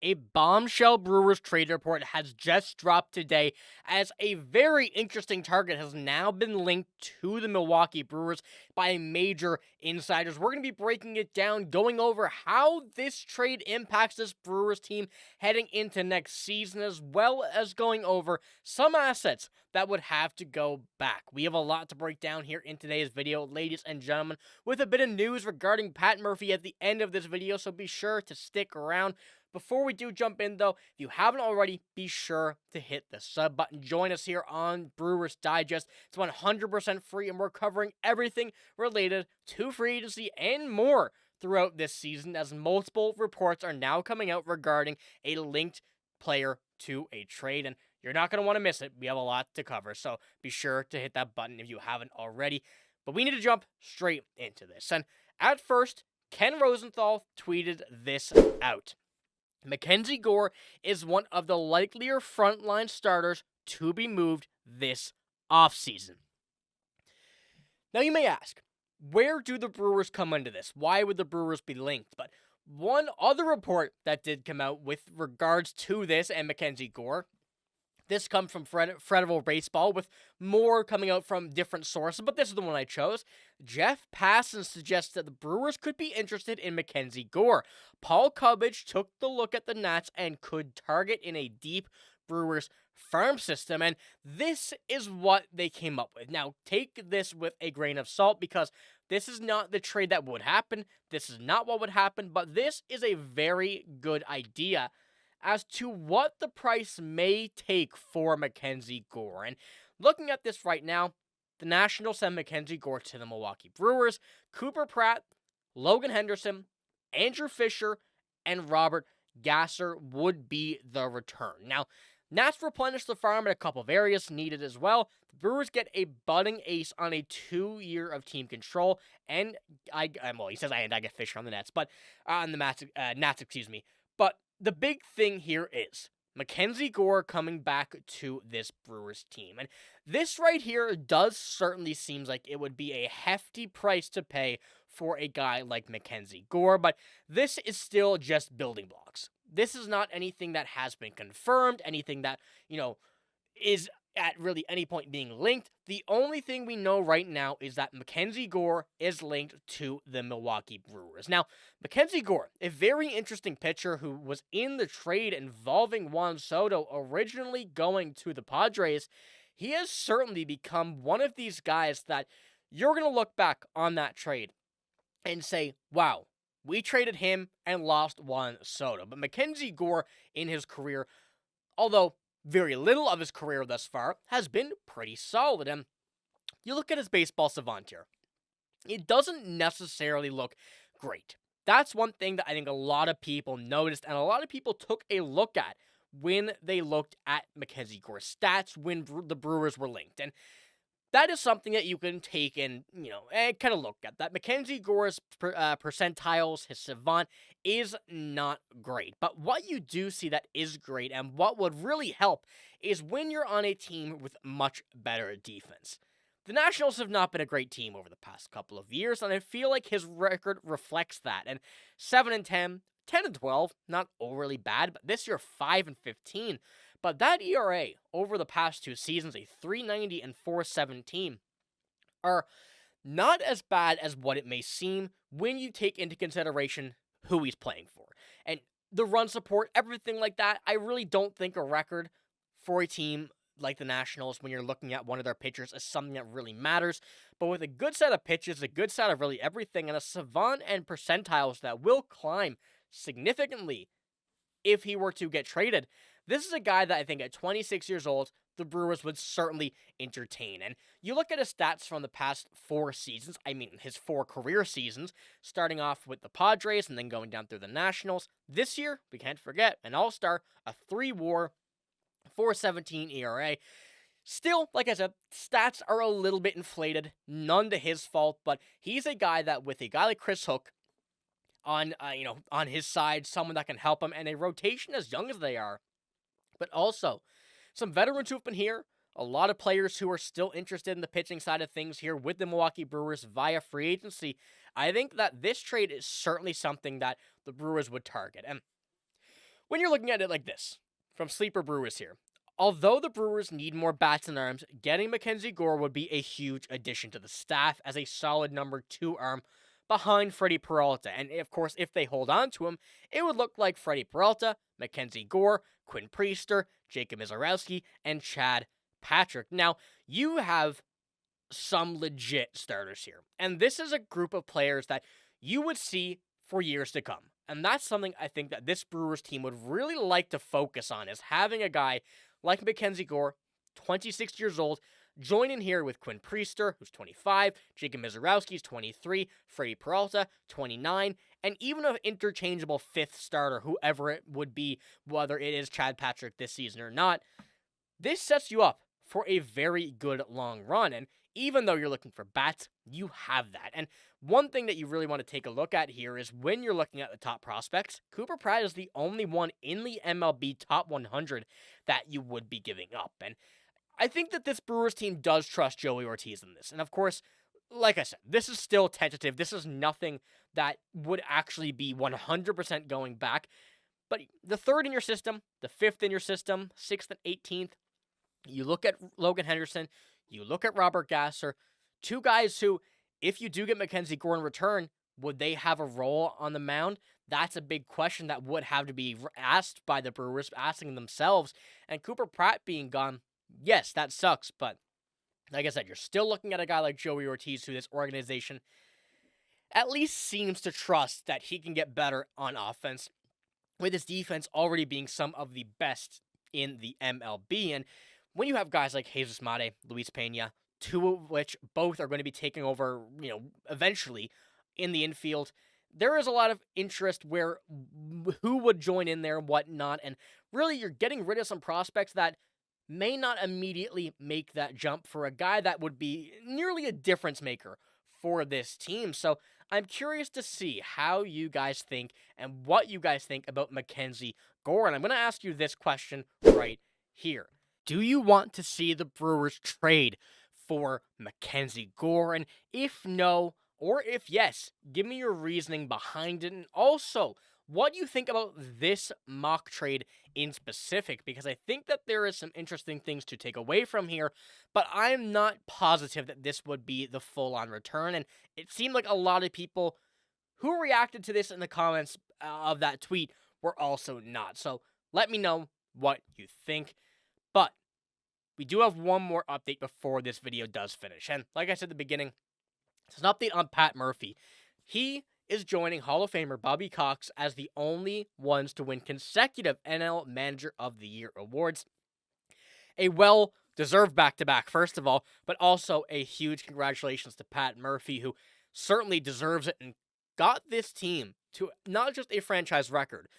A bombshell Brewers trade report has just dropped today as a very interesting target has now been linked to the Milwaukee Brewers by major insiders. We're going to be breaking it down, going over how this trade impacts this Brewers team heading into next season, as well as going over some assets that would have to go back. We have a lot to break down here in today's video, ladies and gentlemen, with a bit of news regarding Pat Murphy at the end of this video, so be sure to stick around. Before we do jump in, though, if you haven't already, be sure to hit the sub button. Join us here on Brewers Digest. It's 100% free, and we're covering everything related to free agency and more throughout this season, as multiple reports are now coming out regarding a linked player to a trade, and you're not going to want to miss it. We have a lot to cover, so be sure to hit that button if you haven't already. But we need to jump straight into this. And at first, Ken Rosenthal tweeted this out. Mackenzie Gore is one of the likelier frontline starters to be moved this offseason. Now you may ask, where do the Brewers come into this? Why would the Brewers be linked? But one other report that did come out with regards to this and Mackenzie Gore, this comes from Freddy Baseball, with more coming out from different sources, but this is the one I chose. Jeff Passan suggests that the Brewers could be interested in Mackenzie Gore. Paul Cubbage took the look at the Nats and could target in a deep Brewers farm system, and this is what they came up with. Now, take this with a grain of salt, because this is not the trade that would happen. This is not what would happen, but this is a very good idea as to what the price may take for Mackenzie Gore. And looking at this right now, the Nationals send Mackenzie Gore to the Milwaukee Brewers. Cooper Pratt, Logan Henderson, Andrew Fisher, and Robert Gasser would be the return. Now, Nats replenish the farm in a couple of areas needed as well. The Brewers get a budding ace on a 2-year of team control, and I get Fisher on the Nets, but on the Nats, excuse me. But the big thing here is Mackenzie Gore coming back to this Brewers team. And this right here does certainly seems like it would be a hefty price to pay for a guy like Mackenzie Gore, but this is still just building blocks. This is not anything that has been confirmed, anything that, is at really any point being linked. The only thing we know right now is that Mackenzie Gore is linked to the Milwaukee Brewers. Now, Mackenzie Gore, a very interesting pitcher who was in the trade involving Juan Soto, originally going to the Padres, he has certainly become one of these guys that you're going to look back on that trade and say, wow, we traded him and lost Juan Soto. But Mackenzie Gore in his career, although very little of his career thus far, has been pretty solid. And you look at his baseball savant here, it doesn't necessarily look great. That's one thing that I think a lot of people noticed, and a lot of people took a look at when they looked at Mackenzie Gore's stats when the Brewers were linked. And that is something that you can take and kind of look at. That Mackenzie Gore's percentiles, his savant, is not great. But what you do see that is great, and what would really help, is when you're on a team with much better defense. The Nationals have not been a great team over the past couple of years, and I feel like his record reflects that. And 7-10, 10-12, not overly bad, but this year 5-15. But that ERA over the past 2 seasons, a 3.90 and 4.17, are not as bad as what it may seem when you take into consideration who he's playing for. And the run support, everything like that, I really don't think a record for a team like the Nationals, when you're looking at one of their pitchers, is something that really matters. But with a good set of pitches, a good set of really everything, and a savant and percentiles that will climb significantly if he were to get traded, this is a guy that I think at 26 years old, the Brewers would certainly entertain. And you look at his stats from the past 4 seasons, his 4 career seasons, starting off with the Padres and then going down through the Nationals. This year, we can't forget, an all-star, a 3-WAR, 4.17 ERA. Still, like I said, stats are a little bit inflated, none to his fault, but he's a guy that, with a guy like Chris Hook on his side, someone that can help him, and a rotation as young as they are, but also some veterans who've been here, a lot of players who are still interested in the pitching side of things here with the Milwaukee Brewers via free agency. I think that this trade is certainly something that the Brewers would target. And When you're looking at it like this, from Sleeper Brewers here, although the Brewers need more bats and arms, getting Mackenzie Gore would be a huge addition to the staff as a solid number 2 arm behind Freddy Peralta. And of course, if they hold on to him, it would look like Freddy Peralta, Mackenzie Gore, Quinn Priester, Jacob Misiorowski, and Chad Patrick. Now, you have some legit starters here. And this is a group of players that you would see for years to come. And that's something I think that this Brewers team would really like to focus on, is having a guy like Mackenzie Gore, 26 years old, join in here with Quinn Priester, who's 25, Jacob Misiorowski's 23, Freddy Peralta, 29, and even an interchangeable fifth starter, whoever it would be, whether it is Chad Patrick this season or not. This sets you up for a very good long run, and even though you're looking for bats, you have that. And one thing that you really want to take a look at here is when you're looking at the top prospects, Cooper Pratt is the only one in the MLB top 100 that you would be giving up. And I think that this Brewers team does trust Joey Ortiz in this. And of course, like I said, this is still tentative. This is nothing that would actually be 100% going back. But the third in your system, the fifth in your system, 6th and 18th, you look at Logan Henderson, you look at Robert Gasser, two guys who, if you do get Mackenzie Gore in return, would they have a role on the mound? That's a big question that would have to be asked by the Brewers, asking themselves. And Cooper Pratt being gone, yes, that sucks, but like I said, you're still looking at a guy like Joey Ortiz, who this organization at least seems to trust that he can get better on offense, with his defense already being some of the best in the MLB. And when you have guys like Jesus Mate, Luis Pena, two of which both are going to be taking over, eventually in the infield, there is a lot of interest where who would join in there, what not, and really you're getting rid of some prospects that may not immediately make that jump for a guy that would be nearly a difference maker for this team. So I'm curious to see how you guys think and what you guys think about Mackenzie Gore. And I'm going to ask you this question right here. Do you want to see the Brewers trade for Mackenzie Gore? And if no, or if yes, give me your reasoning behind it. And also, what do you think about this mock trade in specific? Because I think that there is some interesting things to take away from here, but I'm not positive that this would be the full-on return. And it seemed like a lot of people who reacted to this in the comments of that tweet were also not. So let me know what you think. But we do have one more update before this video does finish. And like I said at the beginning, it's an update on Pat Murphy. He is joining Hall of Famer Bobby Cox as the only ones to win consecutive NL Manager of the Year awards. A well-deserved back-to-back, first of all, but also a huge congratulations to Pat Murphy, who certainly deserves it and got this team to not just a franchise record,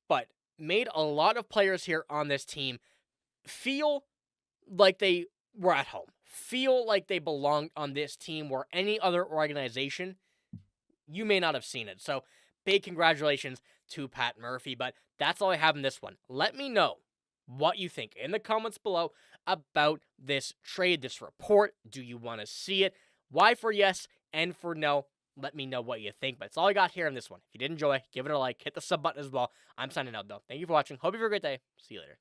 but made a lot of players here on this team feel like they were at home, feel like they belonged on this team where any other organization, you may not have seen it. So big congratulations to Pat Murphy, but that's all I have in this one. Let me know what you think in the comments below about this trade, this report. Do you want to see it? Why for yes and for no? Let me know what you think, but that's all I got here in this one. If you did enjoy, give it a like, hit the sub button as well. I'm signing out though. Thank you for watching. Hope you have a great day. See you later.